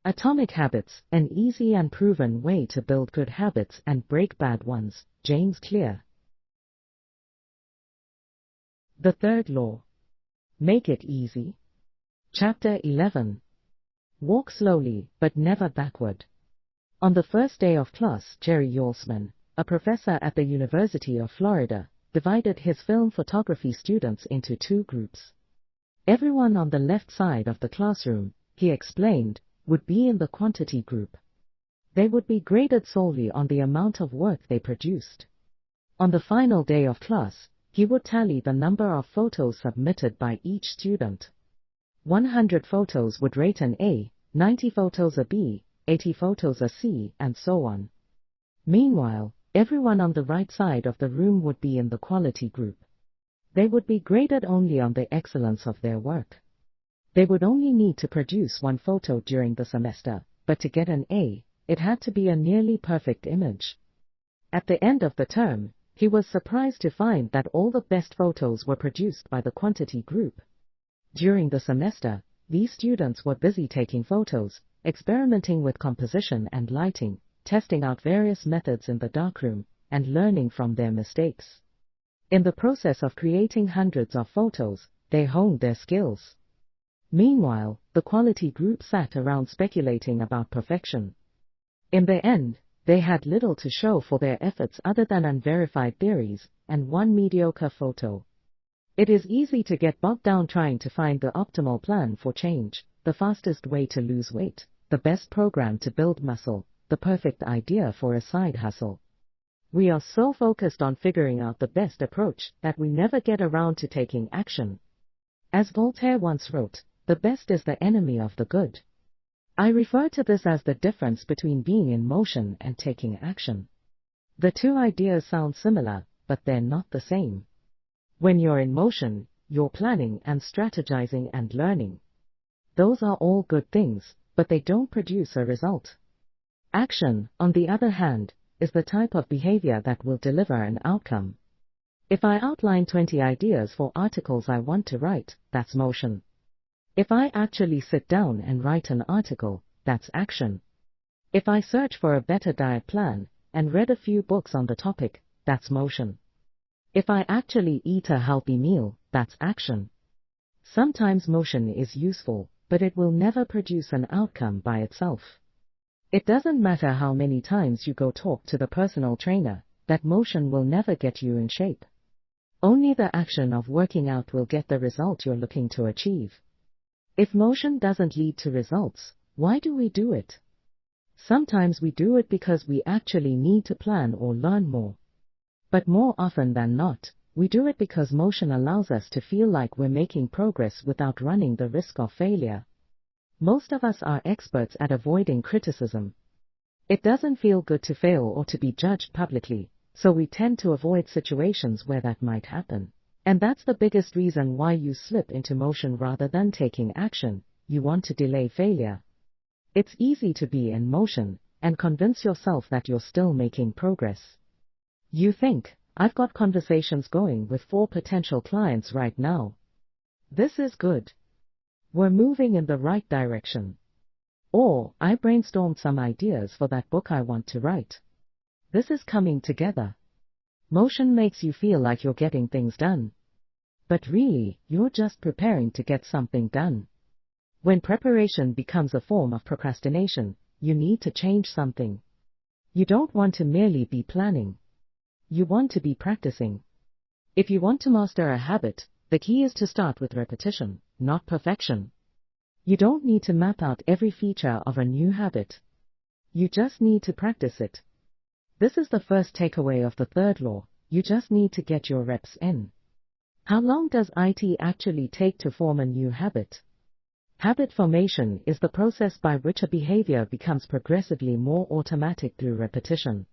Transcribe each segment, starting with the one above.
Atomic Habits, an easy and proven way to build good habits and break bad ones. James Clear. The third law. Make it easy. Chapter 11. Walk slowly, but never backward. On the first day of class, Jerry Yolsman, a professor at the University of Florida, divided his film photography students into two groups. Everyone on the left side of the classroom, he explained, would be in the quantity group. They would be graded solely on the amount of work they produced. On the final day of class, he would tally the number of photos submitted by each student. 100 photos would rate an A, 90 photos a B, 80 photos a C, and so on. Meanwhile, everyone on the right side of the room would be in the quality group. They would be graded only on the excellence of their work. They would only need to produce one photo during the semester, but to get an A, it had to be a nearly perfect image. At the end of the term, he was surprised to find that all the best photos were produced by the quantity group. During the semester, these students were busy taking photos, experimenting with composition and lighting, testing out various methods in the darkroom, and learning from their mistakes. In the process of creating hundreds of photos, they honed their skills. Meanwhile, the quality group sat around speculating about perfection. In the end, they had little to show for their efforts other than unverified theories and one mediocre photo. It is easy to get bogged down trying to find the optimal plan for change, the fastest way to lose weight, the best program to build muscle, the perfect idea for a side hustle. We are so focused on figuring out the best approach that we never get around to taking action. As Voltaire once wrote, the best is the enemy of the good. I refer to this as the difference between being in motion and taking action. The two ideas sound similar, but they're not the same. When you're in motion, you're planning and strategizing and learning. Those are all good things, but they don't produce a result. Action, on the other hand, is the type of behavior that will deliver an outcome. If I outline 20 ideas for articles I want to write, that's motion. If I actually sit down and write an article, that's action. If I search for a better diet plan and read a few books on the topic, that's motion. If I actually eat a healthy meal, that's action. Sometimes motion is useful, but it will never produce an outcome by itself. It doesn't matter how many times you go talk to the personal trainer, that motion will never get you in shape. Only the action of working out will get the result you're looking to achieve. If motion doesn't lead to results, why do we do it? Sometimes we do it because we actually need to plan or learn more. But more often than not, we do it because motion allows us to feel like we're making progress without running the risk of failure. Most of us are experts at avoiding criticism. It doesn't feel good to fail or to be judged publicly, so we tend to avoid situations where that might happen. And that's the biggest reason why you slip into motion rather than taking action. You want to delay failure. It's easy to be in motion and convince yourself that you're still making progress. You think, I've got conversations going with 4 potential clients right now. This is good. We're moving in the right direction. Or, I brainstormed some ideas for that book I want to write. This is coming together. Motion makes you feel like you're getting things done. But really, you're just preparing to get something done. When preparation becomes a form of procrastination, you need to change something. You don't want to merely be planning. You want to be practicing. If you want to master a habit, the key is to start with repetition, not perfection. You don't need to map out every feature of a new habit. You just need to practice it. This is the first takeaway of the third law. You just need to get your reps in. How long does it actually take to form a new habit? Habit formation is the process by which a behavior becomes progressively more automatic through repetition.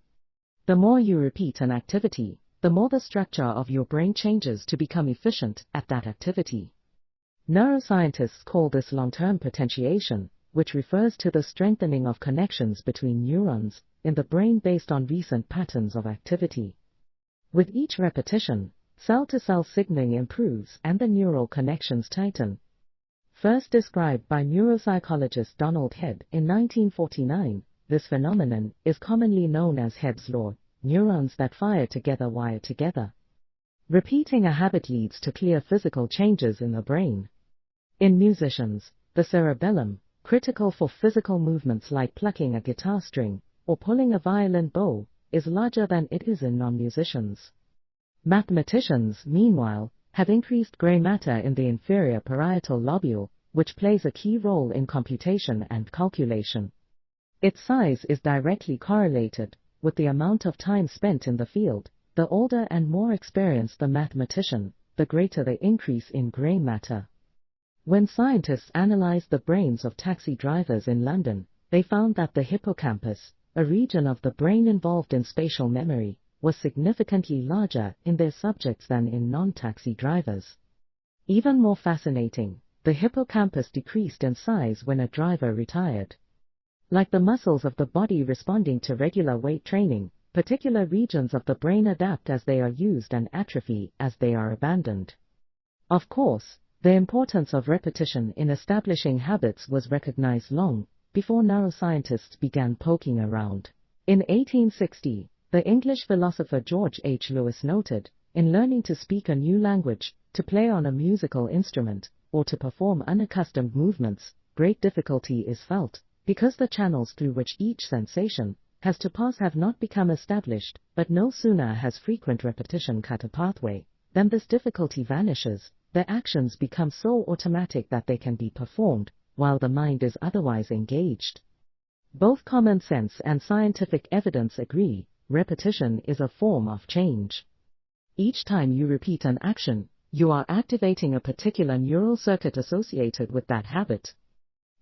The more you repeat an activity, the more the structure of your brain changes to become efficient at that activity. Neuroscientists call this long-term potentiation, which refers to the strengthening of connections between neurons in the brain based on recent patterns of activity. With each repetition, cell-to-cell signaling improves and the neural connections tighten. First described by neuropsychologist Donald Hebb in 1949, this phenomenon is commonly known as Hebb's law: neurons that fire together wire together. Repeating a habit leads to clear physical changes in the brain. In musicians, the cerebellum, critical for physical movements like plucking a guitar string or pulling a violin bow, is larger than it is in non-musicians. Mathematicians, meanwhile, have increased gray matter in the inferior parietal lobule, which plays a key role in computation and calculation. Its size is directly correlated with the amount of time spent in the field. The older and more experienced the mathematician, the greater the increase in gray matter. When scientists analyzed the brains of taxi drivers in London, they found that the hippocampus, a region of the brain involved in spatial memory, was significantly larger in their subjects than in non-taxi drivers. Even more fascinating, the hippocampus decreased in size when a driver retired. Like the muscles of the body responding to regular weight training, particular regions of the brain adapt as they are used and atrophy as they are abandoned. Of course, the importance of repetition in establishing habits was recognized long before neuroscientists began poking around. In 1860, the English philosopher George H. Lewis noted, in learning to speak a new language, to play on a musical instrument, or to perform unaccustomed movements, great difficulty is felt, because the channels through which each sensation has to pass have not become established, but no sooner has frequent repetition cut a pathway, than this difficulty vanishes. Their actions become so automatic that they can be performed, while the mind is otherwise engaged. Both common sense and scientific evidence agree, repetition is a form of change. Each time you repeat an action, you are activating a particular neural circuit associated with that habit.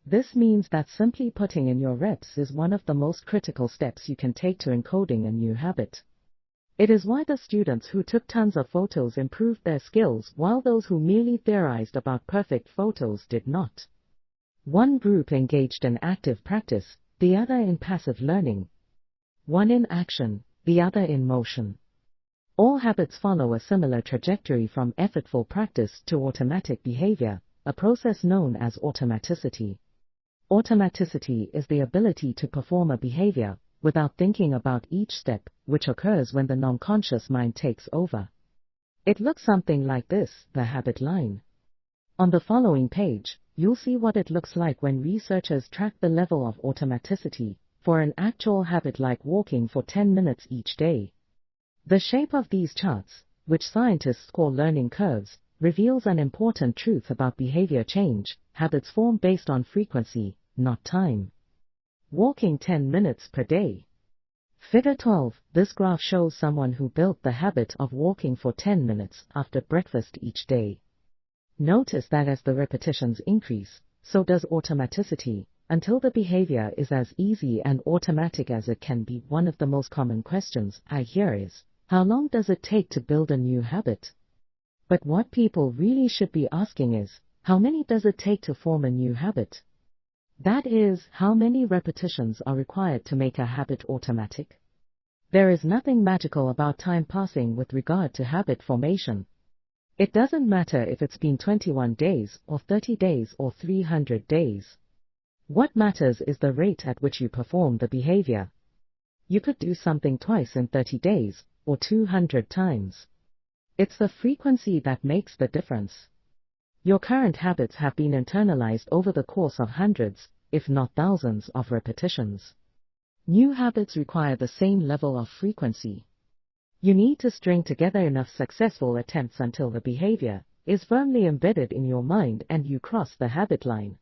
This means that simply putting in your reps is one of the most critical steps you can take to encoding a new habit. It is why the students who took tons of photos improved their skills while those who merely theorized about perfect photos did not. One group engaged in active practice, the other in passive learning. One in action, the other in motion. All habits follow a similar trajectory from effortful practice to automatic behavior, a process known as automaticity. Automaticity is the ability to perform a behavior without thinking about each step, which occurs when the non-conscious mind takes over. It looks something like this, the habit line. On the following page, you'll see what it looks like when researchers track the level of automaticity for an actual habit like walking for 10 minutes each day. The shape of these charts, which scientists call learning curves, reveals an important truth about behavior change. Habits form based on frequency, not time. Walking 10 minutes per day. Figure 12. This graph shows someone who built the habit of walking for 10 minutes after breakfast each day. Notice that as the repetitions increase, so does automaticity, until the behavior is as easy and automatic as it can be. One of the most common questions I hear is, how long does it take to build a new habit? But what people really should be asking is, how many does it take to form a new habit? That is, how many repetitions are required to make a habit automatic? There is nothing magical about time passing with regard to habit formation. It doesn't matter if it's been 21 days, or 30 days, or 300 days. What matters is the rate at which you perform the behavior. You could do something twice in 30 days, or 200 times. It's the frequency that makes the difference. Your current habits have been internalized over the course of hundreds, if not thousands, of repetitions. New habits require the same level of frequency. You need to string together enough successful attempts until the behavior is firmly embedded in your mind and you cross the habit line.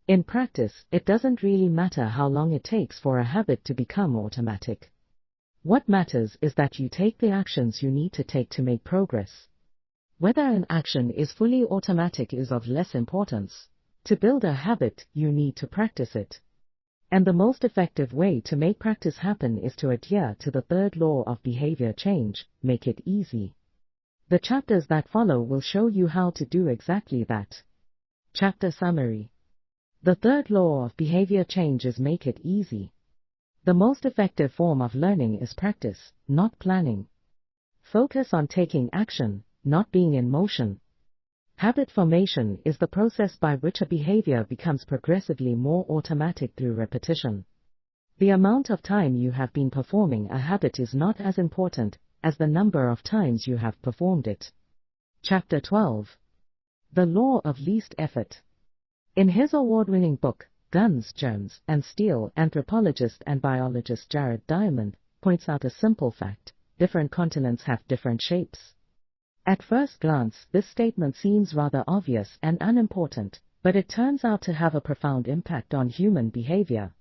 In practice, it doesn't really matter how long it takes for a habit to become automatic. What matters is that you take the actions you need to take to make progress. Whether an action is fully automatic is of less importance. To build a habit, you need to practice it. And the most effective way to make practice happen is to adhere to the third law of behavior change: make it easy. The chapters that follow will show you how to do exactly that. Chapter Summary. The third law of behavior change is make it easy. The most effective form of learning is practice, not planning. Focus on taking action, not being in motion. Habit formation is the process by which a behavior becomes progressively more automatic through repetition. The amount of time you have been performing a habit is not as important as the number of times you have performed it. Chapter 12. The Law of Least Effort. In his award-winning book, Guns, Germs, and Steel, anthropologist and biologist Jared Diamond points out a simple fact: different continents have different shapes. At first glance, this statement seems rather obvious and unimportant, but it turns out to have a profound impact on human behavior.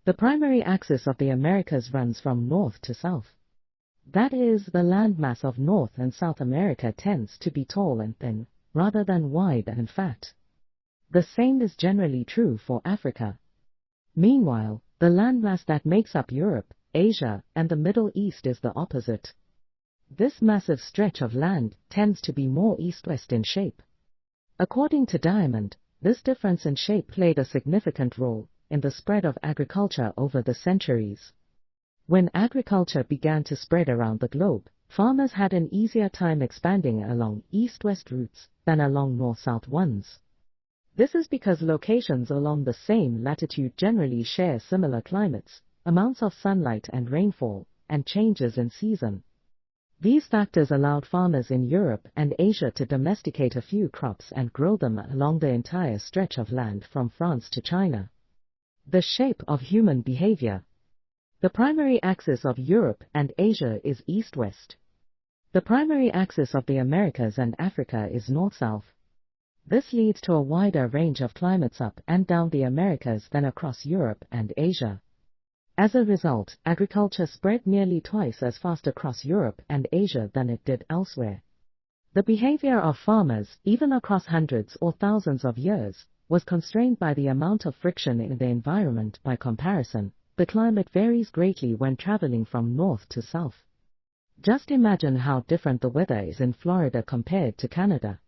The primary axis of the Americas runs from north to south. That is, the landmass of North and South America tends to be tall and thin, rather than wide and fat. The same is generally true for Africa. Meanwhile, the landmass that makes up Europe, Asia, and the Middle East is the opposite. This massive stretch of land tends to be more east-west in shape. According to Diamond, this difference in shape played a significant role in the spread of agriculture over the centuries. When agriculture began to spread around the globe, farmers had an easier time expanding along east-west routes than along north-south ones. This is because locations along the same latitude generally share similar climates, amounts of sunlight and rainfall, and changes in season. These factors allowed farmers in Europe and Asia to domesticate a few crops and grow them along the entire stretch of land from France to China. The shape of human behavior. The primary axis of Europe and Asia is east-west. The primary axis of the Americas and Africa is north-south. This leads to a wider range of climates up and down the Americas than across Europe and Asia. As a result, agriculture spread nearly twice as fast across Europe and Asia than it did elsewhere. The behavior of farmers, even across hundreds or thousands of years, was constrained by the amount of friction in the environment. By comparison, the climate varies greatly when traveling from north to south. Just imagine how different the weather is in Florida compared to Canada.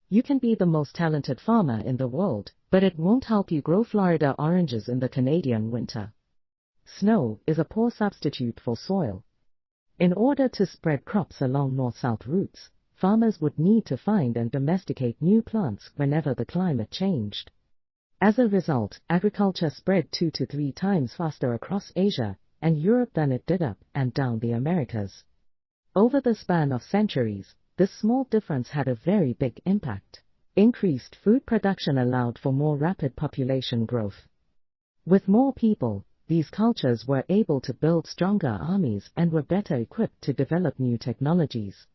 You can be the most talented farmer in the world, but it won't help you grow Florida oranges in the Canadian winter. Snow is a poor substitute for soil. In order to spread crops along north-south routes, farmers would need to find and domesticate new plants whenever the climate changed. As a result, agriculture spread 2 to 3 times faster across Asia and Europe than it did up and down the Americas. Over the span of centuries, this small difference had a very big impact. Increased food production allowed for more rapid population growth. With more people, these cultures were able to build stronger armies and were better equipped to develop new technologies.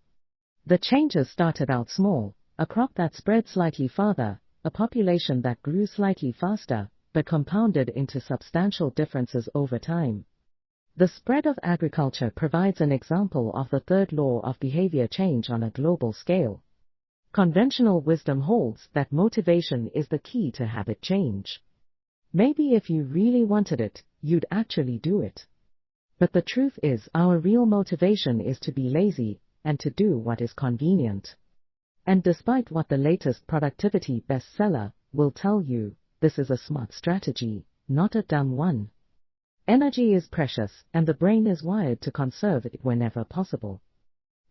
The changes started out small: a crop that spread slightly farther, a population that grew slightly faster, but compounded into substantial differences over time. The spread of agriculture provides an example of the third law of behavior change on a global scale. Conventional wisdom holds that motivation is the key to habit change. Maybe if you really wanted it, you'd actually do it. But the truth is, our real motivation is to be lazy and to do what is convenient. And despite what the latest productivity bestseller will tell you, this is a smart strategy, not a dumb one. Energy is precious, and the brain is wired to conserve it whenever possible.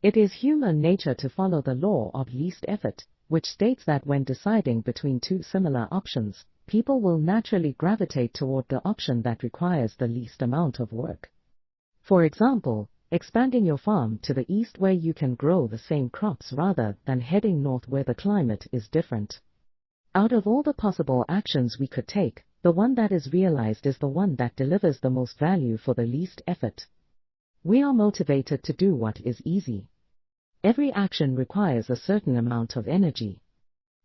It is human nature to follow the law of least effort, which states that when deciding between two similar options, people will naturally gravitate toward the option that requires the least amount of work. For example, expanding your farm to the east where you can grow the same crops rather than heading north where the climate is different. Out of all the possible actions we could take, the one that is realized is the one that delivers the most value for the least effort. We are motivated to do what is easy. Every action requires a certain amount of energy.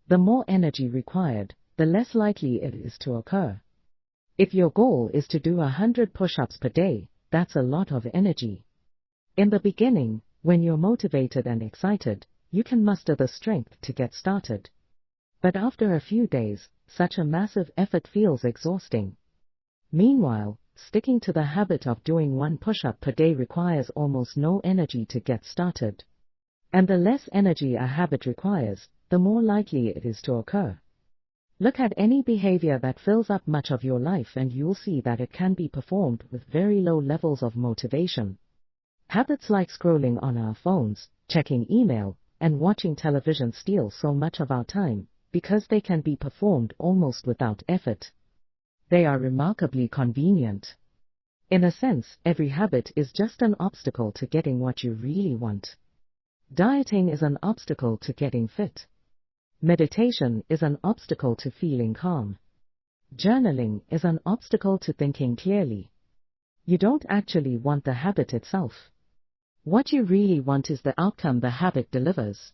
The more energy required, the less likely it is to occur. If your goal is to do 100 push-ups per day, that's a lot of energy. In the beginning, when you're motivated and excited, you can muster the strength to get started. But after a few days, such a massive effort feels exhausting. Meanwhile, sticking to the habit of doing 1 push-up per day requires almost no energy to get started. And the less energy a habit requires, the more likely it is to occur. Look at any behavior that fills up much of your life and you'll see that it can be performed with very low levels of motivation. Habits like scrolling on our phones, checking email, and watching television steal so much of our time, because they can be performed almost without effort. They are remarkably convenient. In a sense, every habit is just an obstacle to getting what you really want. Dieting is an obstacle to getting fit. Meditation is an obstacle to feeling calm. Journaling is an obstacle to thinking clearly. You don't actually want the habit itself. What you really want is the outcome the habit delivers.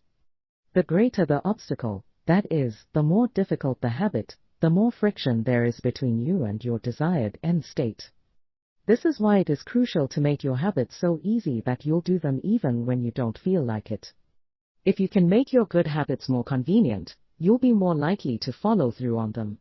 The greater the obstacle, that is, the more difficult the habit, the more friction there is between you and your desired end state. This is why it is crucial to make your habits so easy that you'll do them even when you don't feel like it. If you can make your good habits more convenient, you'll be more likely to follow through on them.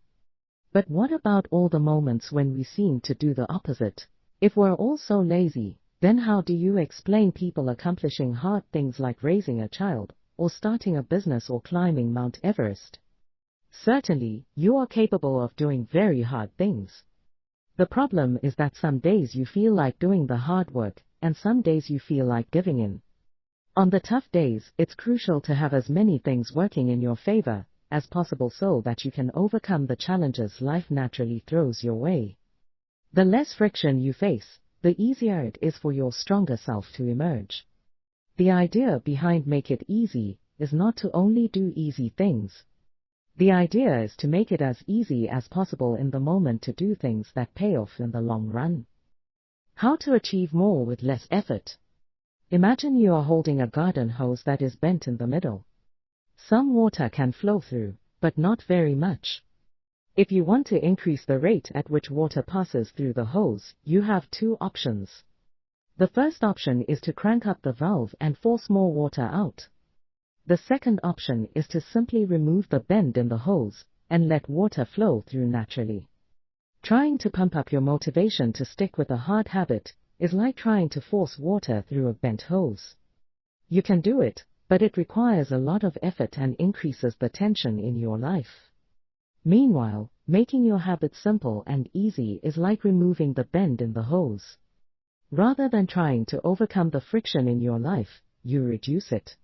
But what about all the moments when we seem to do the opposite? If we're all so lazy, then how do you explain people accomplishing hard things like raising a child, or starting a business, or climbing Mount Everest? Certainly, you are capable of doing very hard things. The problem is that some days you feel like doing the hard work, and some days you feel like giving in. On the tough days, it's crucial to have as many things working in your favor as possible so that you can overcome the challenges life naturally throws your way. The less friction you face, the easier it is for your stronger self to emerge. The idea behind Make It Easy is not to only do easy things. The idea is to make it as easy as possible in the moment to do things that pay off in the long run. How to achieve more with less effort? Imagine you are holding a garden hose that is bent in the middle. Some water can flow through, but not very much. If you want to increase the rate at which water passes through the hose, you have two options. The first option is to crank up the valve and force more water out. The second option is to simply remove the bend in the hose and let water flow through naturally. Trying to pump up your motivation to stick with a hard habit is like trying to force water through a bent hose. You can do it, but it requires a lot of effort and increases the tension in your life. Meanwhile, making your habit simple and easy is like removing the bend in the hose. Rather than trying to overcome the friction in your life, you reduce it.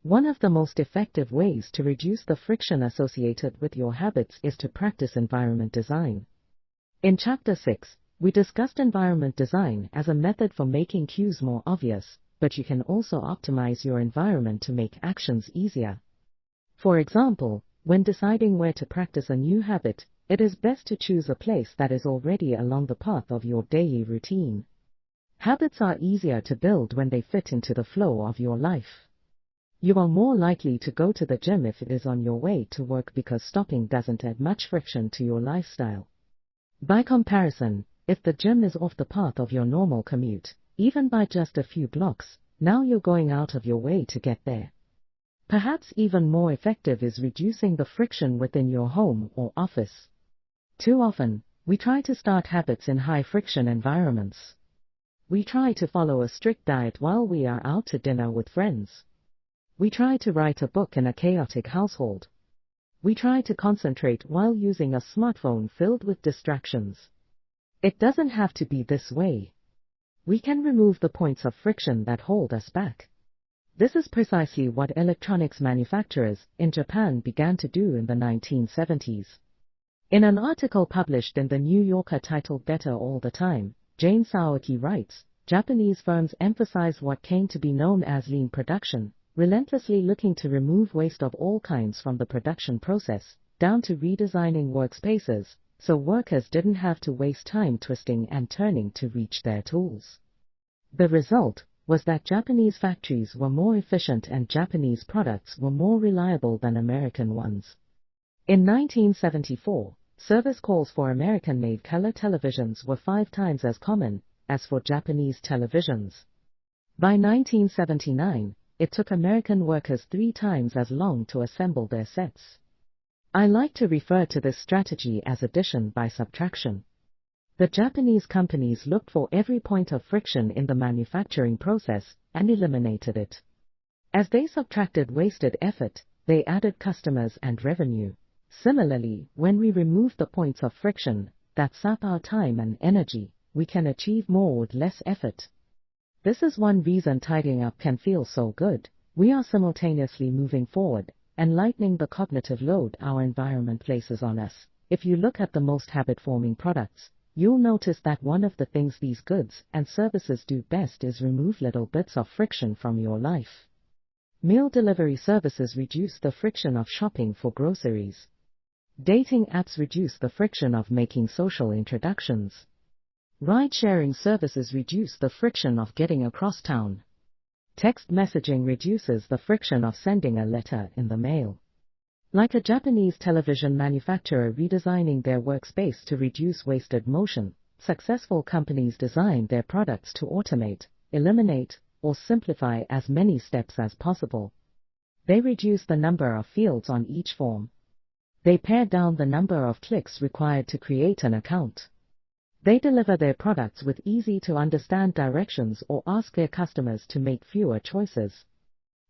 One of the most effective ways to reduce the friction associated with your habits is to practice environment design. In Chapter 6, we discussed environment design as a method for making cues more obvious, but you can also optimize your environment to make actions easier. For example, when deciding where to practice a new habit, it is best to choose a place that is already along the path of your daily routine. Habits are easier to build when they fit into the flow of your life. You are more likely to go to the gym if it is on your way to work because stopping doesn't add much friction to your lifestyle. By comparison, if the gym is off the path of your normal commute, even by just a few blocks, now you're going out of your way to get there. Perhaps even more effective is reducing the friction within your home or office. Too often, we try to start habits in high-friction environments. We try to follow a strict diet while we are out to dinner with friends. We try to write a book in a chaotic household. We try to concentrate while using a smartphone filled with distractions. It doesn't have to be this way. We can remove the points of friction that hold us back. This is precisely what electronics manufacturers in Japan began to do in the 1970s. In an article published in the New Yorker titled Better All the Time, Jane Saoki writes, Japanese firms emphasize what came to be known as lean production, relentlessly looking to remove waste of all kinds from the production process, down to redesigning workspaces, so workers didn't have to waste time twisting and turning to reach their tools. The result was that Japanese factories were more efficient and Japanese products were more reliable than American ones. In 1974, service calls for American-made color televisions were 5 times as common as for Japanese televisions. By 1979, it took American workers 3 times as long to assemble their sets. I like to refer to this strategy as addition by subtraction. The Japanese companies looked for every point of friction in the manufacturing process and eliminated it. As they subtracted wasted effort, they added customers and revenue. Similarly, when we remove the points of friction that sap our time and energy, we can achieve more with less effort. This is one reason tidying up can feel so good. we are simultaneously moving forward and lightening the cognitive load our environment places on us. If you look at the most habit-forming products, you'll notice that one of the things these goods and services do best is remove little bits of friction from your life. Meal delivery services reduce the friction of shopping for groceries. Dating apps reduce the friction of making social introductions. Ride-sharing services reduce the friction of getting across town. Text messaging reduces the friction of sending a letter in the mail. Like a Japanese television manufacturer redesigning their workspace to reduce wasted motion, successful companies design their products to automate, eliminate, or simplify as many steps as possible. They reduce the number of fields on each form. They pare down the number of clicks required to create an account. They deliver their products with easy-to-understand directions or ask their customers to make fewer choices.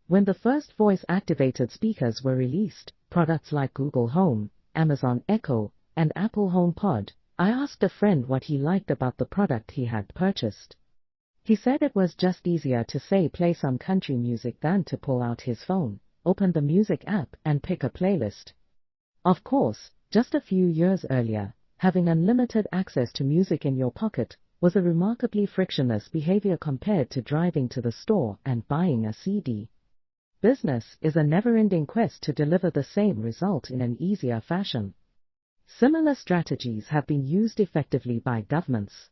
When the first voice-activated speakers were released, products like Google Home, Amazon Echo, and Apple HomePod, I asked a friend what he liked about the product he had purchased. He said it was just easier to say play some country music than to pull out his phone, open the music app, and pick a playlist. Of course, just a few years earlier, having unlimited access to music in your pocket was a remarkably frictionless behavior compared to driving to the store and buying a CD. Business is a never-ending quest to deliver the same result in an easier fashion. Similar strategies have been used effectively by governments.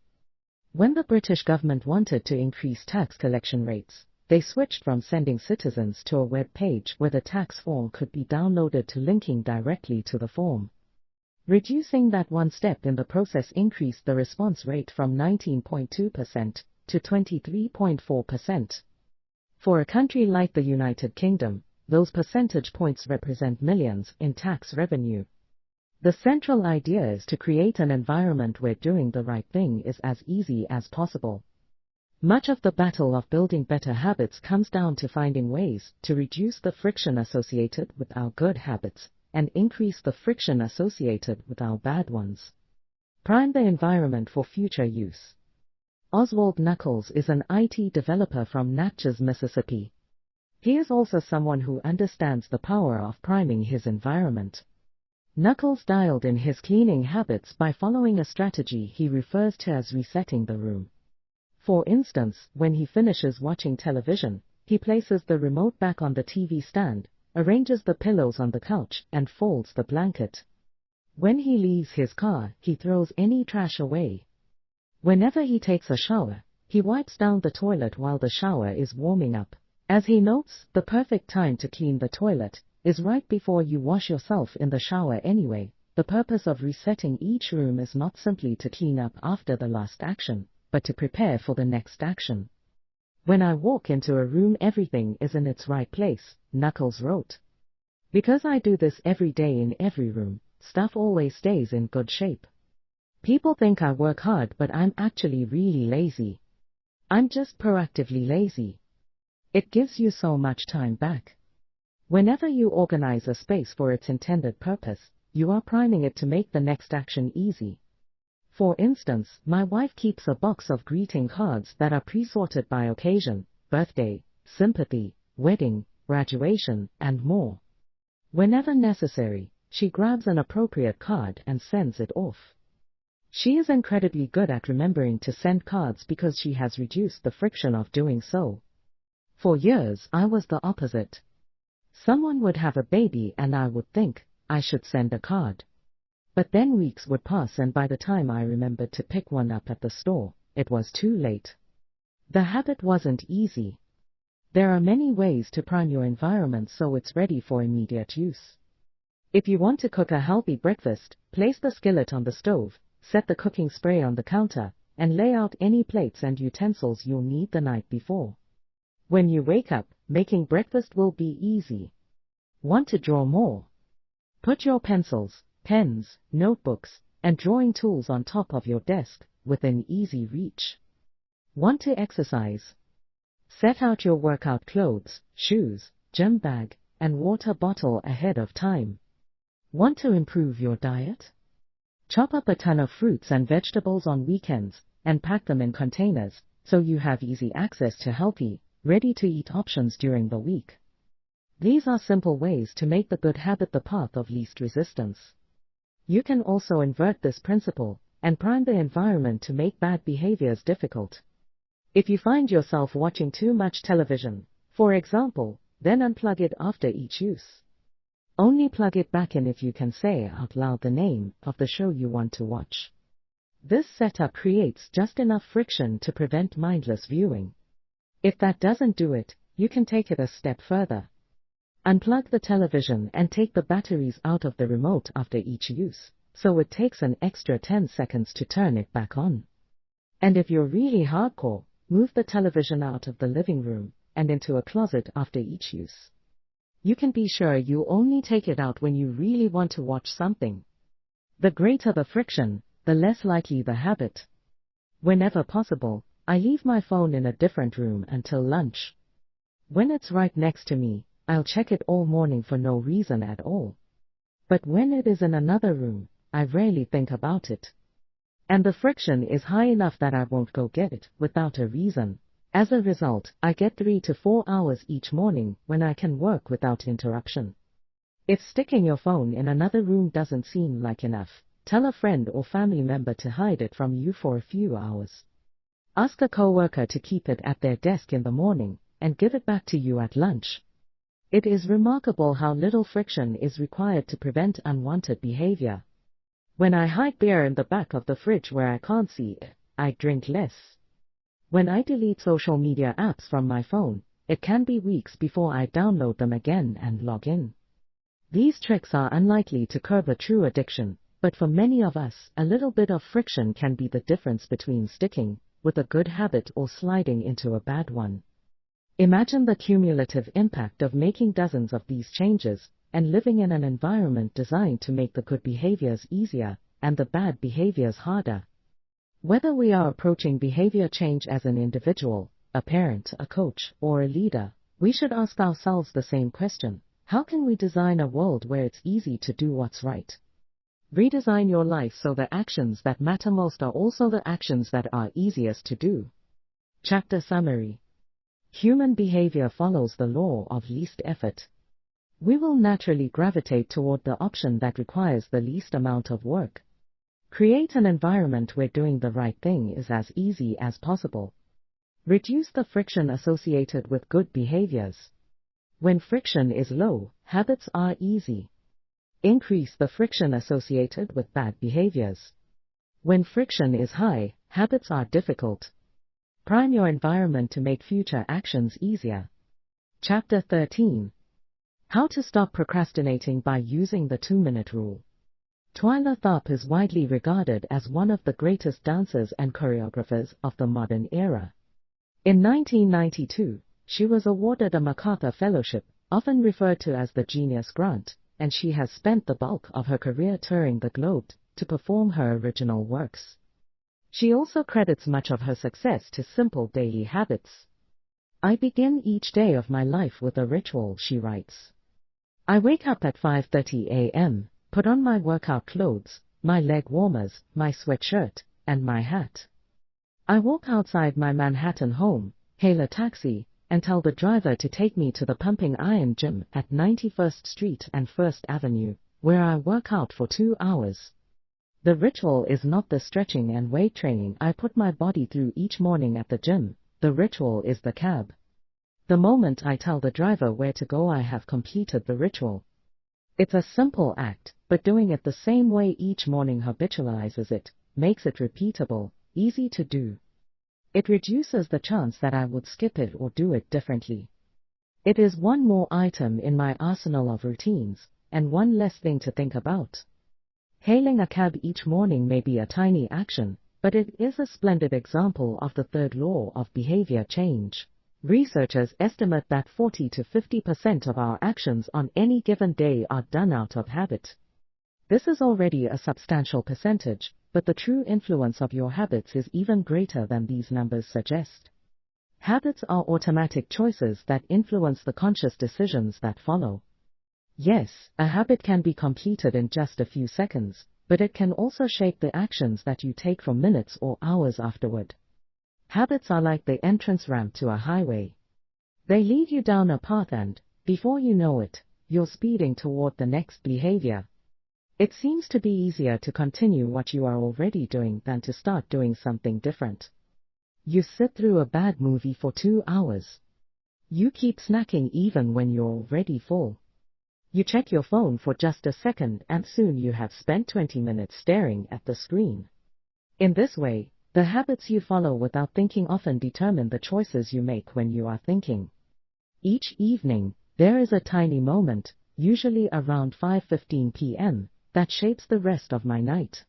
When the British government wanted to increase tax collection rates, they switched from sending citizens to a web page where the tax form could be downloaded to linking directly to the form. Reducing that one step in the process increased the response rate from 19.2% to 23.4%. For a country like the United Kingdom, those percentage points represent millions in tax revenue. The central idea is to create an environment where doing the right thing is as easy as possible. Much of the battle of building better habits comes down to finding ways to reduce the friction associated with our good habits and increase the friction associated with our bad ones. Prime the environment for future use. Oswald Knuckles is an IT developer from Natchez, Mississippi. He is also someone who understands the power of priming his environment. Knuckles dialed in his cleaning habits by following a strategy he refers to as resetting the room. For instance, when he finishes watching television, he places the remote back on the TV stand, arranges the pillows on the couch, and folds the blanket. When he leaves his car, he throws any trash away. Whenever he takes a shower, he wipes down the toilet while the shower is warming up. As he notes, the perfect time to clean the toilet is right before you wash yourself in the shower anyway. The purpose of resetting each room is not simply to clean up after the last action, but to prepare for the next action. When I walk into a room, everything is in its right place, Knuckles wrote. Because I do this every day in every room, stuff always stays in good shape. People think I work hard, but I'm actually really lazy. I'm just proactively lazy. It gives you so much time back. Whenever you organize a space for its intended purpose, you are priming it to make the next action easy. For instance, my wife keeps a box of greeting cards that are pre-sorted by occasion: birthday, sympathy, wedding, graduation, and more. Whenever necessary, she grabs an appropriate card and sends it off. She is incredibly good at remembering to send cards because she has reduced the friction of doing so. For years, I was the opposite. Someone would have a baby and I would think, I should send a card. But then weeks would pass and by the time I remembered to pick one up at the store, it was too late. The habit wasn't easy. There are many ways to prime your environment so it's ready for immediate use. If you want to cook a healthy breakfast, place the skillet on the stove, set the cooking spray on the counter, and lay out any plates and utensils you'll need the night before. When you wake up, making breakfast will be easy. Want to draw more? Put your pencils, pens, notebooks, and drawing tools on top of your desk, within easy reach. Want to exercise? Set out your workout clothes, shoes, gym bag, and water bottle ahead of time. Want to improve your diet? Chop up a ton of fruits and vegetables on weekends, and pack them in containers, so you have easy access to healthy, ready-to-eat options during the week. These are simple ways to make the good habit the path of least resistance. You can also invert this principle and prime the environment to make bad behaviors difficult. If you find yourself watching too much television, for example, then unplug it after each use. Only plug it back in if you can say out loud the name of the show you want to watch. This setup creates just enough friction to prevent mindless viewing. If that doesn't do it, you can take it a step further. Unplug the television and take the batteries out of the remote after each use, so it takes an extra 10 seconds to turn it back on. And if you're really hardcore, move the television out of the living room and into a closet after each use. You can be sure you only take it out when you really want to watch something. The greater the friction, the less likely the habit. Whenever possible, I leave my phone in a different room until lunch. When it's right next to me, I'll check it all morning for no reason at all. But when it is in another room, I rarely think about it. And the friction is high enough that I won't go get it without a reason. As a result, I get 3 to 4 hours each morning when I can work without interruption. If sticking your phone in another room doesn't seem like enough, tell a friend or family member to hide it from you for a few hours. Ask a coworker to keep it at their desk in the morning and give it back to you at lunch. It is remarkable how little friction is required to prevent unwanted behavior. When I hide beer in the back of the fridge where I can't see it, I drink less. When I delete social media apps from my phone, it can be weeks before I download them again and log in. These tricks are unlikely to curb a true addiction, but for many of us, a little bit of friction can be the difference between sticking with a good habit or sliding into a bad one. Imagine the cumulative impact of making dozens of these changes and living in an environment designed to make the good behaviors easier and the bad behaviors harder. Whether we are approaching behavior change as an individual, a parent, a coach, or a leader, we should ask ourselves the same question: how can we design a world where it's easy to do what's right? Redesign your life so the actions that matter most are also the actions that are easiest to do. Chapter Summary. Human behavior follows the law of least effort. We will naturally gravitate toward the option that requires the least amount of work. Create an environment where doing the right thing is as easy as possible. Reduce the friction associated with good behaviors. When friction is low, habits are easy. Increase the friction associated with bad behaviors. When friction is high, habits are difficult. Prime your environment to make future actions easier. Chapter 13. How to stop procrastinating by using the 2-minute rule. Twyla Tharp is widely regarded as one of the greatest dancers and choreographers of the modern era. In 1992, she was awarded a MacArthur Fellowship, often referred to as the Genius Grant, and she has spent the bulk of her career touring the globe to perform her original works. She also credits much of her success to simple daily habits. I begin each day of my life with a ritual, she writes. I wake up at 5:30 a.m., put on my workout clothes, my leg warmers, my sweatshirt, and my hat. I walk outside my Manhattan home, hail a taxi, and tell the driver to take me to the Pumping Iron Gym at 91st Street and 1st Avenue, where I work out for 2 hours. The ritual is not the stretching and weight training I put my body through each morning at the gym. The ritual is the cab. The moment I tell the driver where to go, I have completed the ritual. It's a simple act, but doing it the same way each morning habitualizes it, makes it repeatable, easy to do. It reduces the chance that I would skip it or do it differently. It is one more item in my arsenal of routines, and one less thing to think about. Hailing a cab each morning may be a tiny action, but it is a splendid example of the third law of behavior change. Researchers estimate that 40 to 50% of our actions on any given day are done out of habit. This is already a substantial percentage, but the true influence of your habits is even greater than these numbers suggest. Habits are automatic choices that influence the conscious decisions that follow. Yes, a habit can be completed in just a few seconds, but it can also shape the actions that you take for minutes or hours afterward. Habits are like the entrance ramp to a highway. They lead you down a path and, Before you know it, you're speeding toward the next behavior. It seems to be easier to continue what you are already doing than to start doing something different. You sit through a bad movie for 2 hours. You keep snacking even when you're already full. You check your phone for just a second and soon you have spent 20 minutes staring at the screen. In this way, the habits you follow without thinking often determine the choices you make when you are thinking. Each evening, there is a tiny moment, usually around 5:15 p.m., that shapes the rest of my night.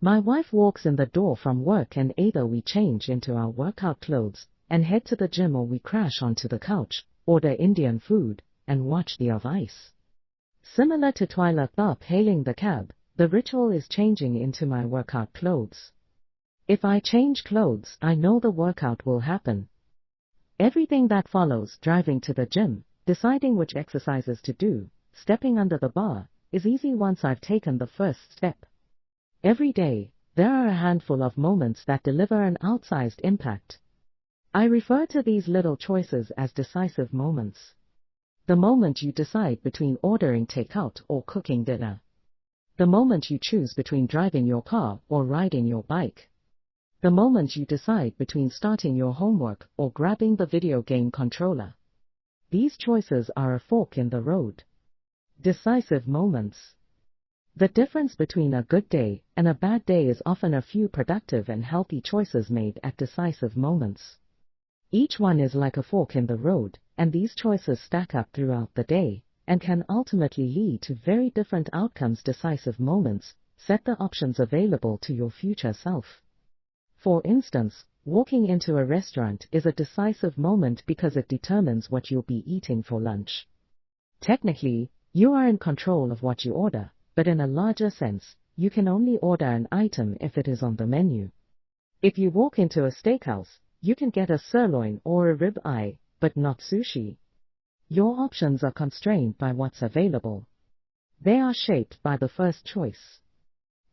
My wife walks in the door from work and either we change into our workout clothes and head to the gym or we crash onto the couch, order Indian food, and watch the of ice. Similar to Twyla Tharp hailing the cab, the ritual is changing into my workout clothes. If I change clothes, I know the workout will happen. Everything that follows, driving to the gym, deciding which exercises to do, stepping under the bar, is easy once I've taken the first step. Every day, there are a handful of moments that deliver an outsized impact. I refer to these little choices as decisive moments. The moment you decide between ordering takeout or cooking dinner. The moment you choose between driving your car or riding your bike. The moment you decide between starting your homework or grabbing the video game controller. These choices are a fork in the road. Decisive moments. The difference between a good day and a bad day is often a few productive and healthy choices made at decisive moments. Each one is like a fork in the road, and these choices stack up throughout the day, and can ultimately lead to very different outcomes. Decisive moments set the options available to your future self. For instance, walking into a restaurant is a decisive moment because it determines what you'll be eating for lunch. Technically, you are in control of what you order, but in a larger sense, you can only order an item if it is on the menu. If you walk into a steakhouse, you can get a sirloin or a rib eye, but not sushi. Your options are constrained by what's available. They are shaped by the first choice.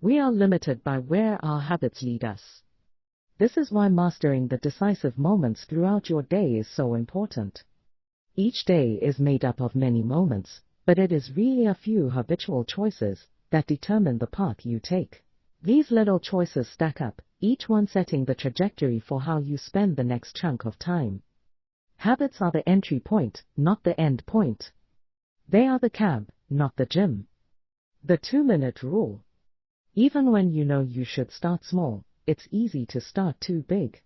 We are limited by where our habits lead us. This is why mastering the decisive moments throughout your day is so important. Each day is made up of many moments, but it is really a few habitual choices that determine the path you take. These little choices stack up, each one setting the trajectory for how you spend the next chunk of time. Habits are the entry point, not the end point. They are the cab, not the gym. The 2-minute rule. Even when you know you should start small, it's easy to start too big.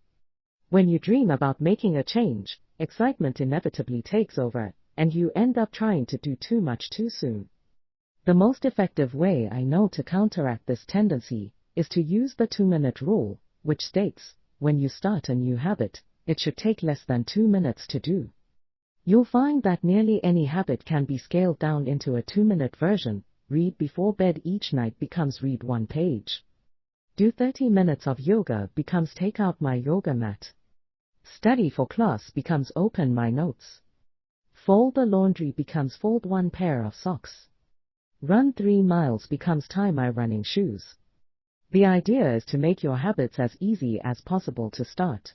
When you dream about making a change, excitement inevitably takes over, and you end up trying to do too much too soon. The most effective way I know to counteract this tendency is to use the 2-minute rule, which states, when you start a new habit, it should take less than 2 minutes to do. You'll find that nearly any habit can be scaled down into a 2-minute version. Read before bed each night becomes read 1 page. Do 30 minutes of yoga becomes take out my yoga mat. Study for class becomes open my notes. Fold the laundry becomes fold 1 pair of socks. Run 3 miles becomes tie my running shoes. The idea is to make your habits as easy as possible to start.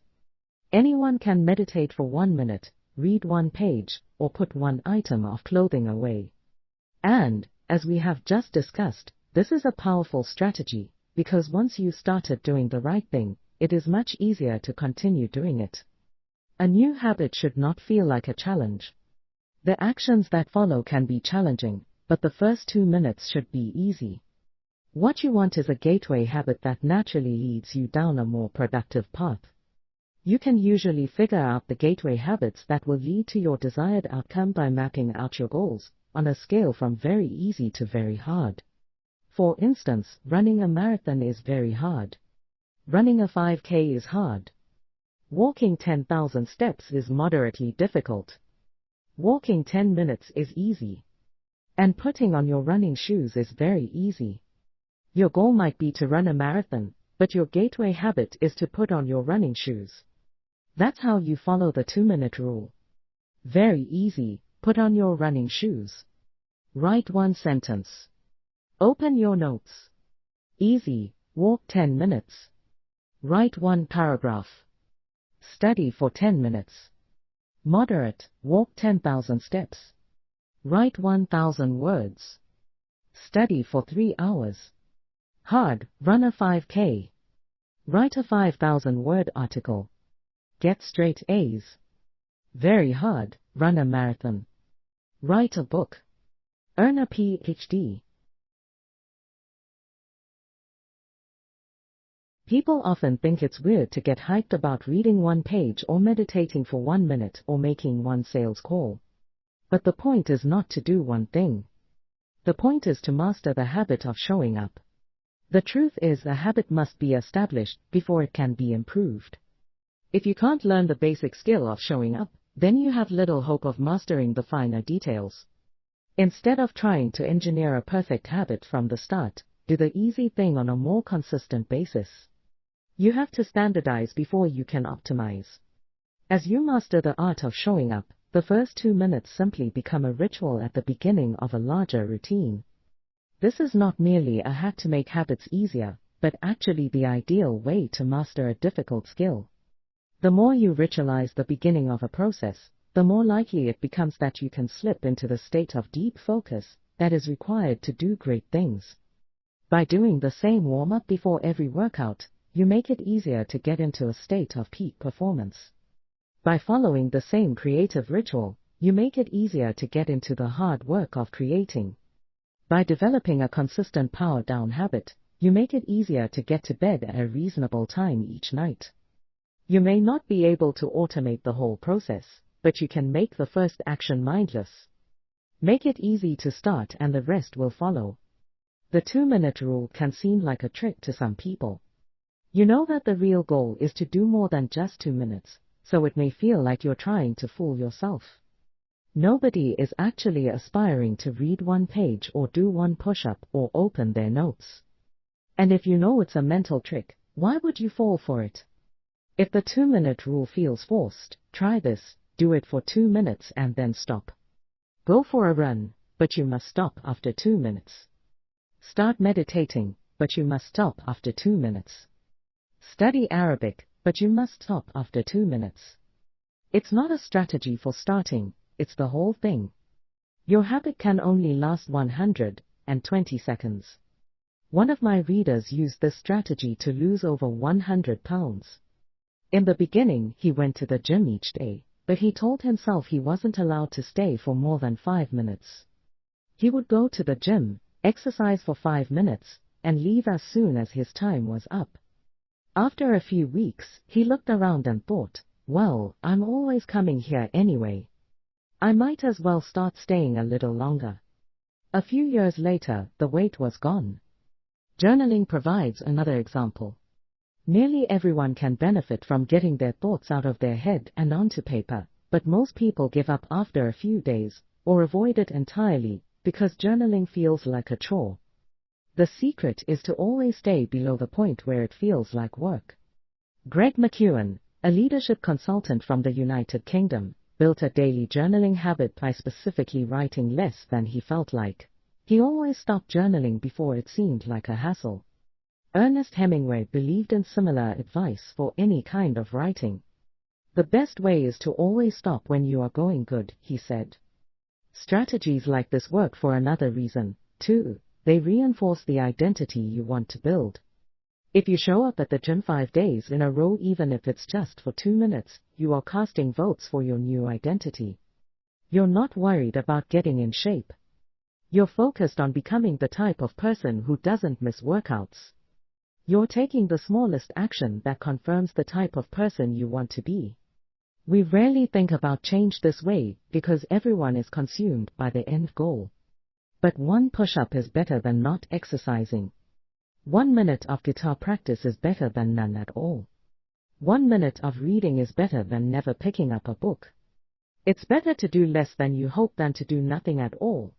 Anyone can meditate for 1 minute, read 1 page, or put 1 item of clothing away. And, as we have just discussed, this is a powerful strategy, because once you started doing the right thing, it is much easier to continue doing it. A new habit should not feel like a challenge. The actions that follow can be challenging, but the first 2 minutes should be easy. What you want is a gateway habit that naturally leads you down a more productive path. You can usually figure out the gateway habits that will lead to your desired outcome by mapping out your goals on a scale from very easy to very hard. For instance, running a marathon is very hard. Running a 5K is hard. Walking 10,000 steps is moderately difficult. Walking 10 minutes is easy. And putting on your running shoes is very easy. Your goal might be to run a marathon, but your gateway habit is to put on your running shoes. That's how you follow the 2-minute rule. Very easy, put on your running shoes. Write 1 sentence. Open your notes. Easy, walk 10 minutes. Write 1 paragraph. Study for 10 minutes. Moderate, walk 10,000 steps. Write 1,000 words. Study for 3 hours. Hard, run a 5K. Write a 5,000-word article. Get straight A's. Very hard, run a marathon. Write a book. Earn a PhD. People often think it's weird to get hyped about reading one page or meditating for 1 minute or making one sales call. But the point is not to do one thing. The point is to master the habit of showing up. The truth is a habit must be established before it can be improved. If you can't learn the basic skill of showing up, then you have little hope of mastering the finer details. Instead of trying to engineer a perfect habit from the start, do the easy thing on a more consistent basis. You have to standardize before you can optimize. As you master the art of showing up, the first 2 minutes simply become a ritual at the beginning of a larger routine. This is not merely a hack to make habits easier, but actually the ideal way to master a difficult skill. The more you ritualize the beginning of a process, the more likely it becomes that you can slip into the state of deep focus that is required to do great things. By doing the same warm-up before every workout, you make it easier to get into a state of peak performance. By following the same creative ritual, you make it easier to get into the hard work of creating. By developing a consistent power-down habit, you make it easier to get to bed at a reasonable time each night. You may not be able to automate the whole process, but you can make the first action mindless. Make it easy to start and the rest will follow. The 2-minute rule can seem like a trick to some people. You know that the real goal is to do more than just 2 minutes, so it may feel like you're trying to fool yourself. Nobody is actually aspiring to read 1 page or do 1 push-up or open their notes. And if you know it's a mental trick, why would you fall for it? If the 2-minute rule feels forced, try this, do it for 2 minutes and then stop. Go for a run, but you must stop after 2 minutes. Start meditating, but you must stop after 2 minutes. Study Arabic, but you must stop after 2 minutes. It's not a strategy for starting, it's the whole thing. Your habit can only last 120 seconds. One of my readers used this strategy to lose over 100 pounds. In the beginning, he went to the gym each day, but he told himself he wasn't allowed to stay for more than 5 minutes. He would go to the gym, exercise for 5 minutes, and leave as soon as his time was up. After a few weeks, he looked around and thought, well, I'm always coming here anyway. I might as well start staying a little longer. A few years later, the weight was gone. Journaling provides another example. Nearly everyone can benefit from getting their thoughts out of their head and onto paper, but most people give up after a few days, or avoid it entirely, because journaling feels like a chore. The secret is to always stay below the point where it feels like work. Greg McKeown, a leadership consultant from the United Kingdom, built a daily journaling habit by specifically writing less than he felt like. He always stopped journaling before it seemed like a hassle. Ernest Hemingway believed in similar advice for any kind of writing. The best way is to always stop when you are going good, he said. Strategies like this work for another reason, too. They reinforce the identity you want to build. If you show up at the gym 5 days in a row, even if it's just for 2 minutes, you are casting votes for your new identity. You're not worried about getting in shape. You're focused on becoming the type of person who doesn't miss workouts. You're taking the smallest action that confirms the type of person you want to be. We rarely think about change this way because everyone is consumed by the end goal. But 1 push-up is better than not exercising. 1 minute of guitar practice is better than none at all. 1 minute of reading is better than never picking up a book. It's better to do less than you hope than to do nothing at all.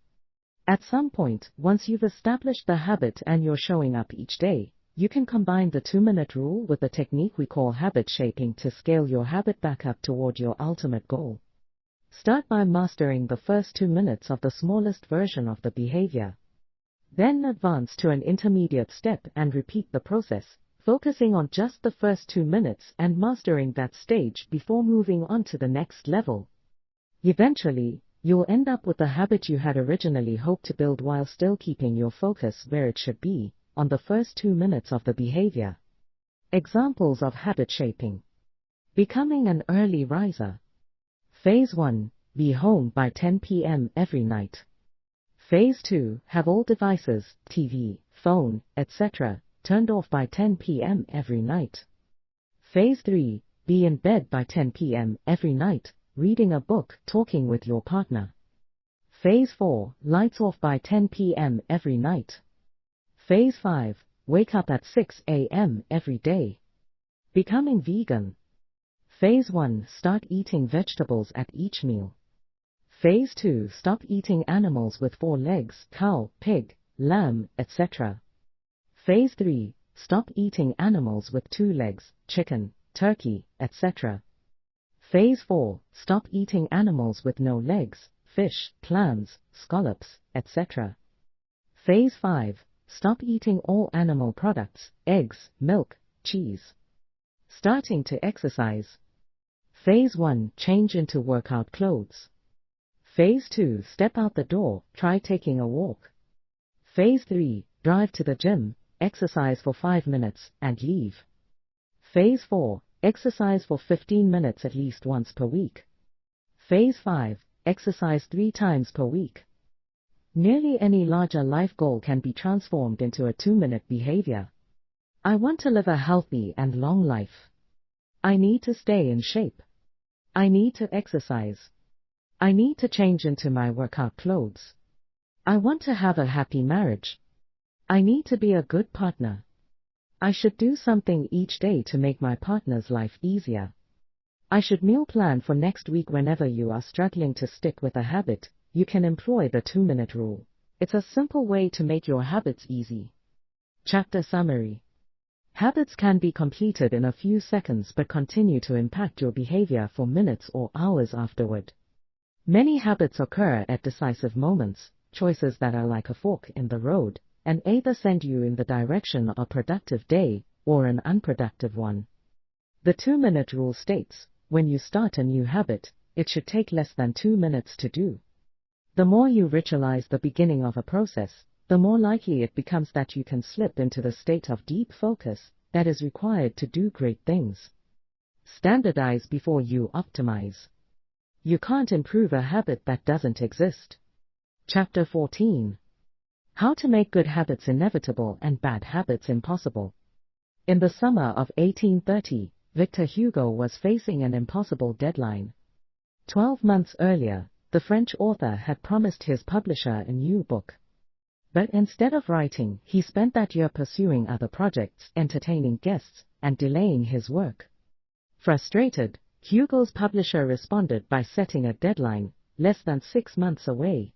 At some point, once you've established the habit and you're showing up each day, you can combine the 2-minute rule with the technique we call habit shaping to scale your habit back up toward your ultimate goal. Start by mastering the first 2 minutes of the smallest version of the behavior. Then advance to an intermediate step and repeat the process, focusing on just the first 2 minutes and mastering that stage before moving on to the next level. Eventually, you'll end up with the habit you had originally hoped to build while still keeping your focus where it should be, on the first 2 minutes of the behavior. Examples of habit shaping. Becoming an early riser. Phase 1. Be home by 10 p.m. every night. Phase 2. Have all devices, TV, phone, etc., turned off by 10 p.m. every night. Phase 3. Be in bed by 10 p.m. every night, reading a book, talking with your partner. Phase 4. Lights off by 10 p.m. every night. Phase 5. Wake up at 6 a.m. every day. Becoming vegan. Phase 1. Start eating vegetables at each meal. Phase 2. Stop eating animals with 4 legs, cow, pig, lamb, etc. Phase 3. Stop eating animals with 2 legs, chicken, turkey, etc. Phase 4. Stop eating animals with no legs, fish, clams, scallops, etc. Phase 5. Stop eating all animal products, eggs, milk, cheese. Starting to exercise. Phase 1. Change into workout clothes. Phase 2. Step out the door, try taking a walk. Phase 3. Drive to the gym, exercise for 5 minutes, and leave. Phase 4. Exercise for 15 minutes at least once per week. Phase 5. Exercise 3 times per week. Nearly any larger life goal can be transformed into a 2-minute behavior. I want to live a healthy and long life. I need to stay in shape. I need to exercise. I need to change into my workout clothes. I want to have a happy marriage. I need to be a good partner. I should do something each day to make my partner's life easier. I should meal plan for next week. Whenever you are struggling to stick with a habit, you can employ the 2-minute rule. It's a simple way to make your habits easy. Chapter summary. Habits can be completed in a few seconds but continue to impact your behavior for minutes or hours afterward. Many habits occur at decisive moments, choices that are like a fork in the road, and either send you in the direction of a productive day or an unproductive one. The 2-minute rule states, when you start a new habit, it should take less than 2 minutes to do. The more you ritualize the beginning of a process, the more likely it becomes that you can slip into the state of deep focus that is required to do great things. Standardize before you optimize. You can't improve a habit that doesn't exist. Chapter 14. How to make good habits inevitable and bad habits impossible. In the summer of 1830, Victor Hugo was facing an impossible deadline. 12 months earlier, the French author had promised his publisher a new book. But instead of writing, he spent that year pursuing other projects, entertaining guests, and delaying his work. Frustrated, Hugo's publisher responded by setting a deadline, less than 6 months away.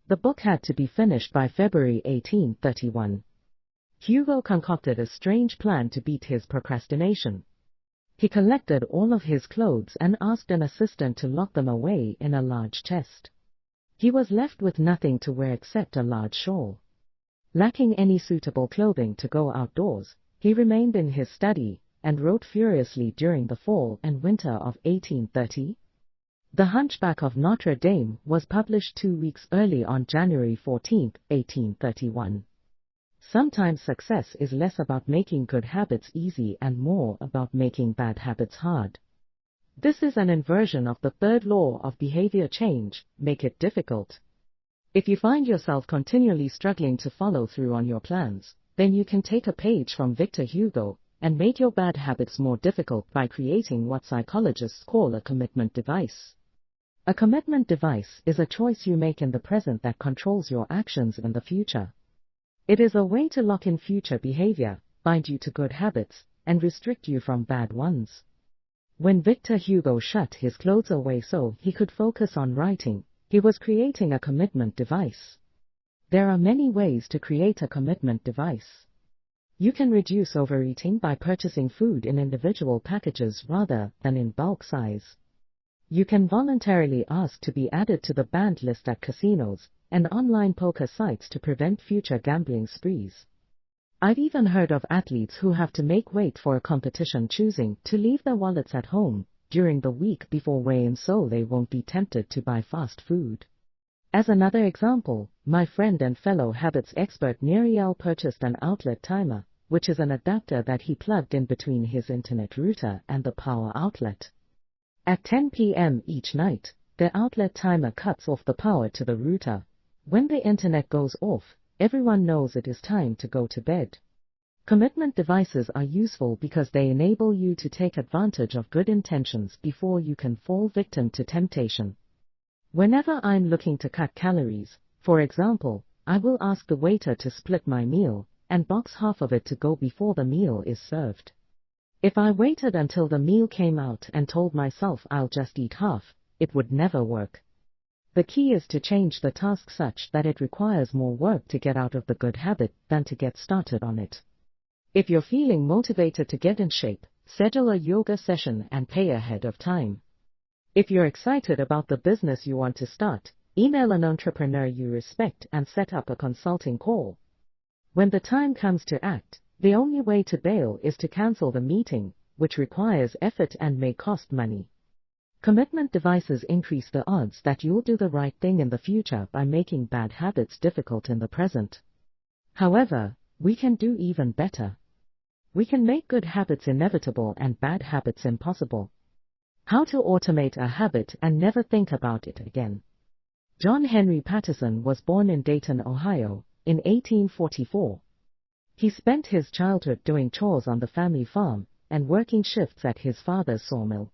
The book had to be finished by February 1831. Hugo concocted a strange plan to beat his procrastination. He collected all of his clothes and asked an assistant to lock them away in a large chest. He was left with nothing to wear except a large shawl. Lacking any suitable clothing to go outdoors, he remained in his study and wrote furiously during the fall and winter of 1830. The Hunchback of Notre Dame was published 2 weeks early on January 14, 1831. Sometimes success is less about making good habits easy and more about making bad habits hard. This is an inversion of the third law of behavior change: make it difficult. If you find yourself continually struggling to follow through on your plans, then you can take a page from Victor Hugo and make your bad habits more difficult by creating what psychologists call a commitment device. A commitment device is a choice you make in the present that controls your actions in the future. It is a way to lock in future behavior, bind you to good habits, and restrict you from bad ones. When Victor Hugo shut his clothes away so he could focus on writing, he was creating a commitment device. There are many ways to create a commitment device. You can reduce overeating by purchasing food in individual packages rather than in bulk size. You can voluntarily ask to be added to the banned list at casinos and online poker sites to prevent future gambling sprees. I've even heard of athletes who have to make weight for a competition choosing to leave their wallets at home during the week before weighing so they won't be tempted to buy fast food. As another example, my friend and fellow habits expert Neriel purchased an outlet timer, which is an adapter that he plugged in between his internet router and the power outlet. At 10 p.m. each night, the outlet timer cuts off the power to the router. When the internet goes off, everyone knows it is time to go to bed. Commitment devices are useful because they enable you to take advantage of good intentions before you can fall victim to temptation. Whenever I'm looking to cut calories, for example, I will ask the waiter to split my meal and box half of it to go before the meal is served. If I waited until the meal came out and told myself I'll just eat half, it would never work. The key is to change the task such that it requires more work to get out of the good habit than to get started on it. If you're feeling motivated to get in shape, schedule a yoga session and pay ahead of time. If you're excited about the business you want to start, email an entrepreneur you respect and set up a consulting call. When the time comes to act, the only way to bail is to cancel the meeting, which requires effort and may cost money. Commitment devices increase the odds that you'll do the right thing in the future by making bad habits difficult in the present. However, we can do even better. We can make good habits inevitable and bad habits impossible. How to automate a habit and never think about it again. John Henry Patterson was born in Dayton, Ohio, in 1844. He spent his childhood doing chores on the family farm and working shifts at his father's sawmill.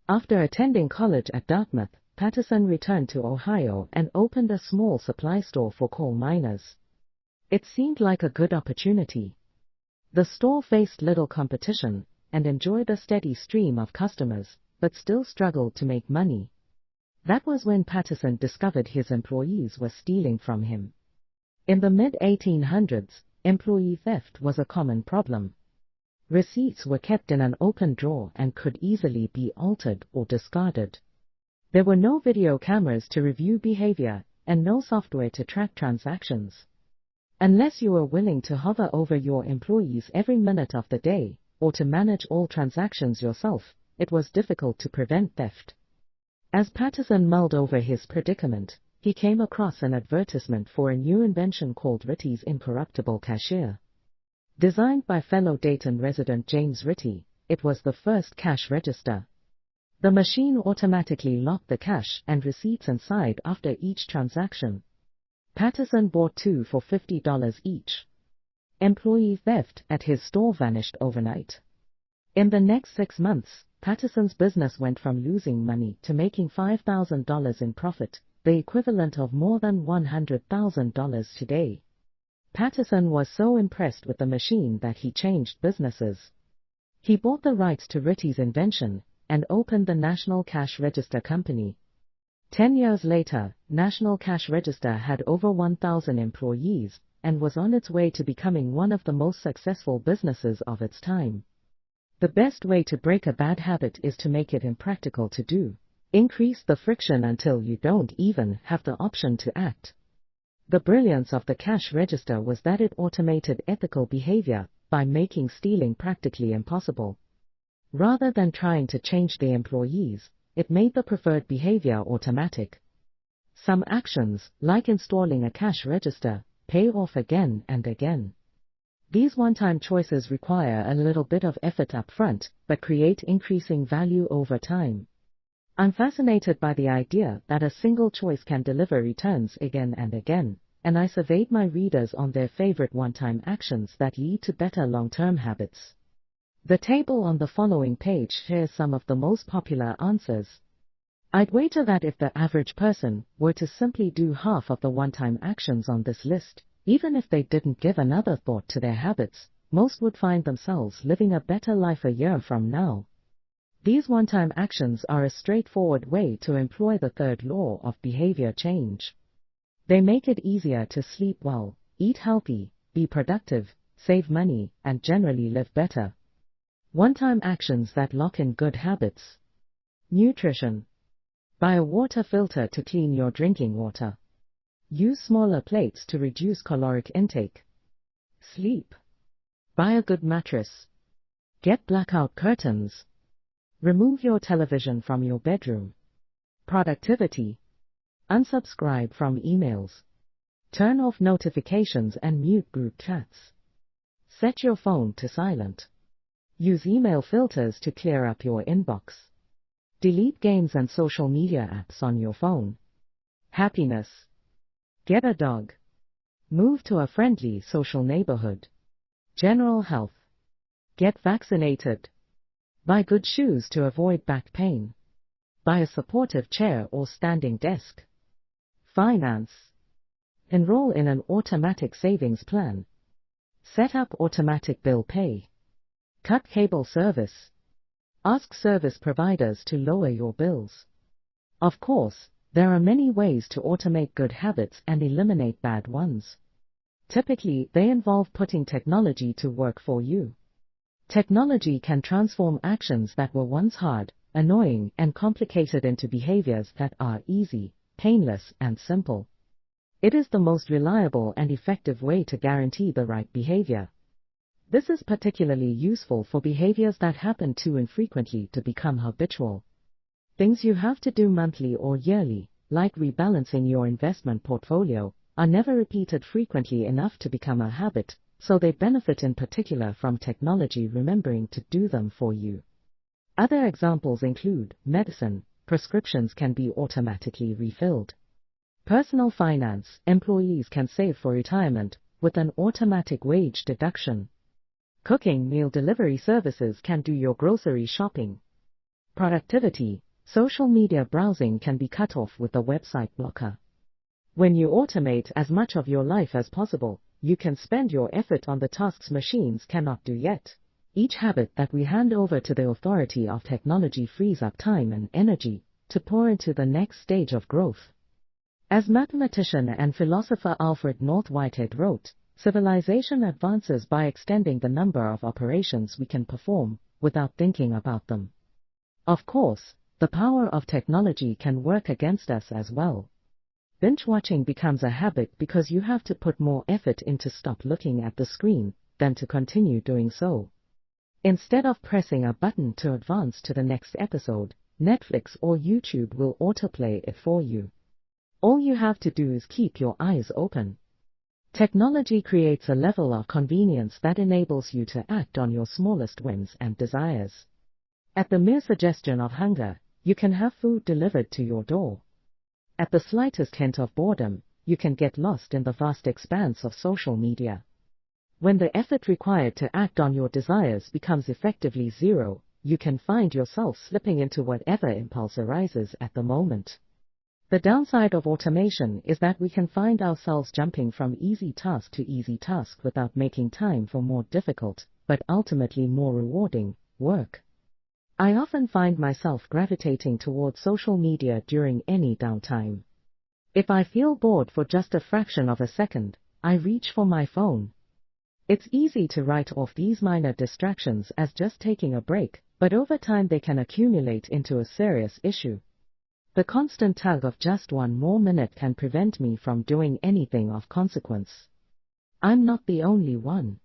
After attending college at Dartmouth, Patterson returned to Ohio and opened a small supply store for coal miners. It seemed like a good opportunity. The store faced little competition and enjoyed a steady stream of customers, but still struggled to make money. That was when Patterson discovered his employees were stealing from him. In the mid-1800s, employee theft was a common problem. Receipts were kept in an open drawer and could easily be altered or discarded. There were no video cameras to review behavior and no software to track transactions. Unless you were willing to hover over your employees every minute of the day, or to manage all transactions yourself, it was difficult to prevent theft. As Patterson mulled over his predicament, he came across an advertisement for a new invention called Ritty's Incorruptible Cashier. Designed by fellow Dayton resident James Ritty, it was the first cash register. The machine automatically locked the cash and receipts inside after each transaction. Patterson bought 2 for $50 each. Employee theft at his store vanished overnight. In the next 6 months, Patterson's business went from losing money to making $5,000 in profit, the equivalent of more than $100,000 today. Patterson was so impressed with the machine that he changed businesses. He bought the rights to Ritty's invention and opened the National Cash Register Company. 10 years later, National Cash Register had over 1,000 employees and was on its way to becoming one of the most successful businesses of its time. The best way to break a bad habit is to make it impractical to do. Increase the friction until you don't even have the option to act. The brilliance of the cash register was that it automated ethical behavior by making stealing practically impossible. Rather than trying to change the employees, it made the preferred behavior automatic. Some actions, like installing a cash register, pay off again and again. These one-time choices require a little bit of effort up front, but create increasing value over time. I'm fascinated by the idea that a single choice can deliver returns again and again, and I surveyed my readers on their favorite one-time actions that lead to better long-term habits. The table on the following page shares some of the most popular answers. I'd wager that if the average person were to simply do half of the one-time actions on this list, even if they didn't give another thought to their habits, most would find themselves living a better life a year from now. These one-time actions are a straightforward way to employ the third law of behavior change. They make it easier to sleep well, eat healthy, be productive, save money, and generally live better. One-time actions that lock in good habits. Nutrition. Buy a water filter to clean your drinking water. Use smaller plates to reduce caloric intake. Sleep. Buy a good mattress. Get blackout curtains. Remove your television from your bedroom. Productivity. Unsubscribe from emails. Turn off notifications and mute group chats. Set your phone to silent. Use email filters to clear up your inbox. Delete games and social media apps on your phone. Happiness. Get a dog. Move to a friendly social neighborhood. General health. Get vaccinated. Buy good shoes to avoid back pain. Buy a supportive chair or standing desk. Finance. Enroll in an automatic savings plan. Set up automatic bill pay. Cut cable service. Ask service providers to lower your bills. Of course, there are many ways to automate good habits and eliminate bad ones. Typically, they involve putting technology to work for you. Technology can transform actions that were once hard, annoying, and complicated into behaviors that are easy, painless, and simple. It is the most reliable and effective way to guarantee the right behavior. This is particularly useful for behaviors that happen too infrequently to become habitual. Things you have to do monthly or yearly, like rebalancing your investment portfolio, are never repeated frequently enough to become a habit, so they benefit in particular from technology remembering to do them for you. Other examples include medicine. Prescriptions can be automatically refilled. Personal finance. Employees can save for retirement with an automatic wage deduction. Cooking. Meal delivery services can do your grocery shopping. Productivity. Social media browsing can be cut off with a website blocker. When you automate as much of your life as possible, you can spend your effort on the tasks machines cannot do yet. Each habit that we hand over to the authority of technology frees up time and energy to pour into the next stage of growth. As mathematician and philosopher Alfred North Whitehead wrote, civilization advances by extending the number of operations we can perform without thinking about them. Of course, the power of technology can work against us as well. Binge watching becomes a habit because you have to put more effort into stop looking at the screen than to continue doing so. Instead of pressing a button to advance to the next episode, Netflix or YouTube will autoplay it for you. All you have to do is keep your eyes open. Technology creates a level of convenience that enables you to act on your smallest whims and desires. At the mere suggestion of hunger, you can have food delivered to your door. At the slightest hint of boredom, you can get lost in the vast expanse of social media. When the effort required to act on your desires becomes effectively zero, you can find yourself slipping into whatever impulse arises at the moment. The downside of automation is that we can find ourselves jumping from easy task to easy task without making time for more difficult, but ultimately more rewarding, work. I often find myself gravitating towards social media during any downtime. If I feel bored for just a fraction of a second, I reach for my phone. It's easy to write off these minor distractions as just taking a break, but over time they can accumulate into a serious issue. The constant tug of just one more minute can prevent me from doing anything of consequence. I'm not the only one.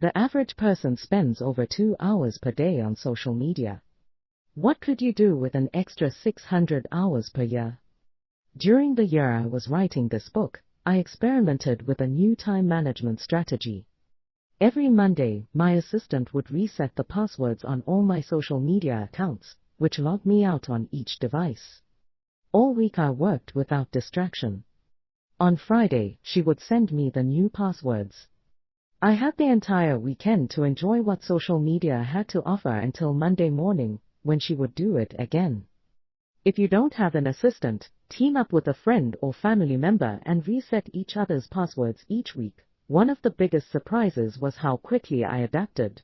The average person spends over 2 hours per day on social media. What could you do with an extra 600 hours per year? During the year I was writing this book, I experimented with a new time management strategy. Every Monday, my assistant would reset the passwords on all my social media accounts, which logged me out on each device. All week I worked without distraction. On Friday, she would send me the new passwords. I had the entire weekend to enjoy what social media had to offer until Monday morning, when she would do it again. If you don't have an assistant, team up with a friend or family member and reset each other's passwords each week. One of the biggest surprises was how quickly I adapted.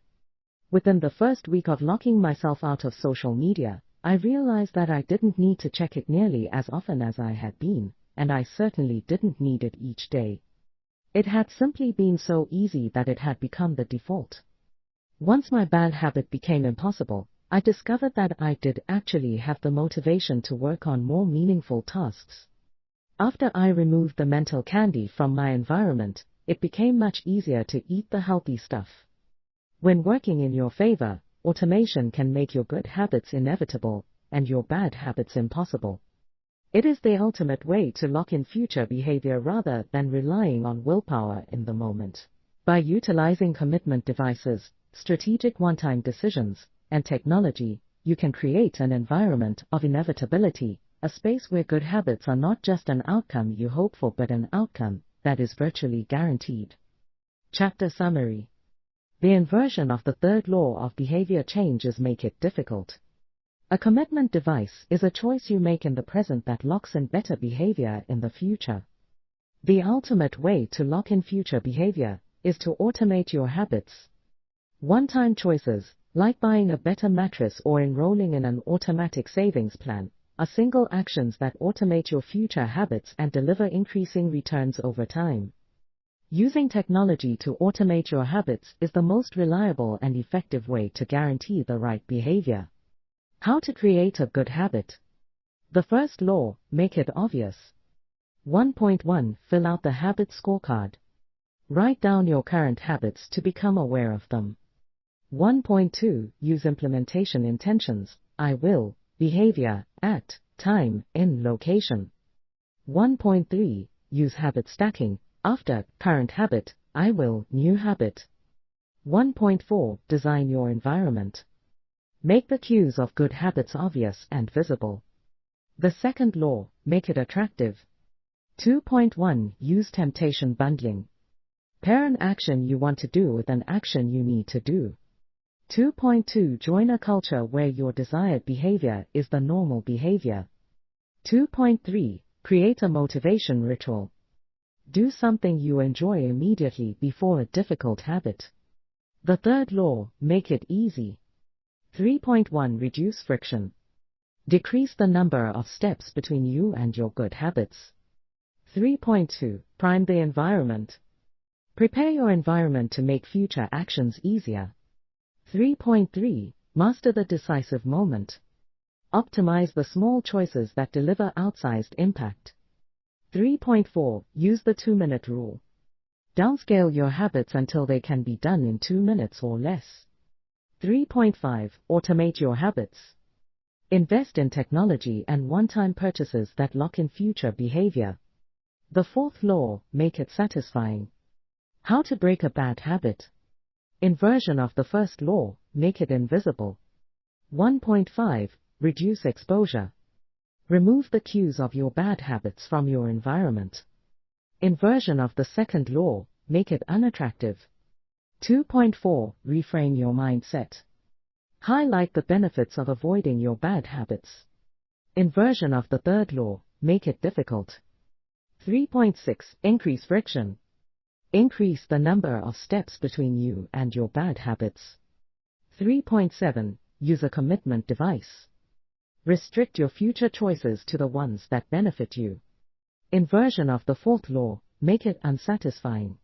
Within the first week of locking myself out of social media, I realized that I didn't need to check it nearly as often as I had been, and I certainly didn't need it each day. It had simply been so easy that it had become the default. Once my bad habit became impossible, I discovered that I did actually have the motivation to work on more meaningful tasks. After I removed the mental candy from my environment, it became much easier to eat the healthy stuff. When working in your favor, automation can make your good habits inevitable and your bad habits impossible. It is the ultimate way to lock in future behavior rather than relying on willpower in the moment. By utilizing commitment devices, strategic one-time decisions, and technology, you can create an environment of inevitability, a space where good habits are not just an outcome you hope for but an outcome that is virtually guaranteed. Chapter Summary. The inversion of the third law of behavior change is make it difficult. A commitment device is a choice you make in the present that locks in better behavior in the future. The ultimate way to lock in future behavior is to automate your habits. One-time choices, like buying a better mattress or enrolling in an automatic savings plan, are single actions that automate your future habits and deliver increasing returns over time. Using technology to automate your habits is the most reliable and effective way to guarantee the right behavior. How to create a good habit. The first law, make it obvious. 1.1 Fill out the habit scorecard. Write down your current habits to become aware of them. 1.2 Use implementation intentions, I will, behavior, at, time, in, location. 1.3 Use habit stacking, after, current habit, I will, new habit. 1.4 Design your environment. Make the cues of good habits obvious and visible. The second law, make it attractive. 2.1 Use temptation bundling. Pair an action you want to do with an action you need to do. 2.2 Join a culture where your desired behavior is the normal behavior. 2.3 Create a motivation ritual. Do something you enjoy immediately before a difficult habit. The third law, make it easy. 3.1 Reduce friction. Decrease the number of steps between you and your good habits. 3.2 Prime the environment. Prepare your environment to make future actions easier. 3.3 Master the decisive moment. Optimize the small choices that deliver outsized impact. 3.4 Use the 2-minute rule. Downscale your habits until they can be done in 2 minutes or less. 3.5 Automate your habits. Invest in technology and one-time purchases that lock in future behavior. The fourth law, make it satisfying. How to break a bad habit. Inversion of the first law, make it invisible. 1.5 Reduce exposure. Remove the cues of your bad habits from your environment. Inversion of the second law, make it unattractive. 2.4 Reframe your mindset. Highlight the benefits of avoiding your bad habits. Inversion of the third law, make it difficult. 3.6 Increase friction. Increase the number of steps between you and your bad habits. 3.7 Use a commitment device. Restrict your future choices to the ones that benefit you. Inversion of the fourth law, make it unsatisfying.